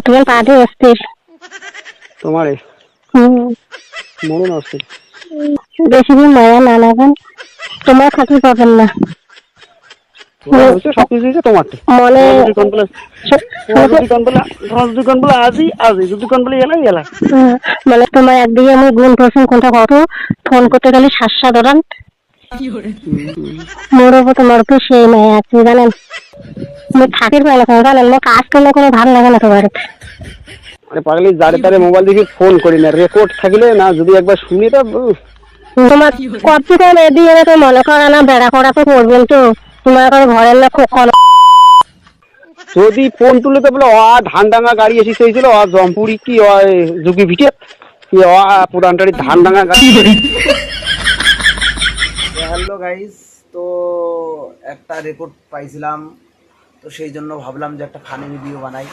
তোমার পাঠে অস্থির তোমারে মরণ অস্থির। বেশি দিন মায়া না লাগান, তোমার খাতি পাবেন না। সবকিছু দিয়েছে তোমারটা। মনে যদি কোন বলে আজই আজই, যদি কোন বলে এলাই এলা। মানে তোমার একদিকে আমি গুণ করছেন কোনটা কত ফোন করতে গেলে শ্বাসা ধরান মোর উপর তোমার উপর সেই মায়া আছে জানেন। আমি থাকির পাই না জানেন, আমার কাজ করলে কোনো ভালো লাগে না তোমার। আরে পাগলি যারে তারে মোবাইল দেখে ফোন করি না, রেকর্ড থাকলে না যদি একবার শুনি তা তোমার কপি করে দিয়ে তো মনে করো না বেড়া করা তো করবেন তো তোমার ঘরের না খুব যদি ফোন তুলে তো বলে ধান ডাঙা গাড়ি এসে হয়েছিল জমপুরি কি ঝুঁকি ভিটে কি পুরানটারি ধান ডাঙা গাড়ি। হ্যালো গাইস, তো একটা রেকর্ড পাইছিলাম, তো সেই জন্য ভাবলাম যে একটা ফানি ভিডিও বানাই।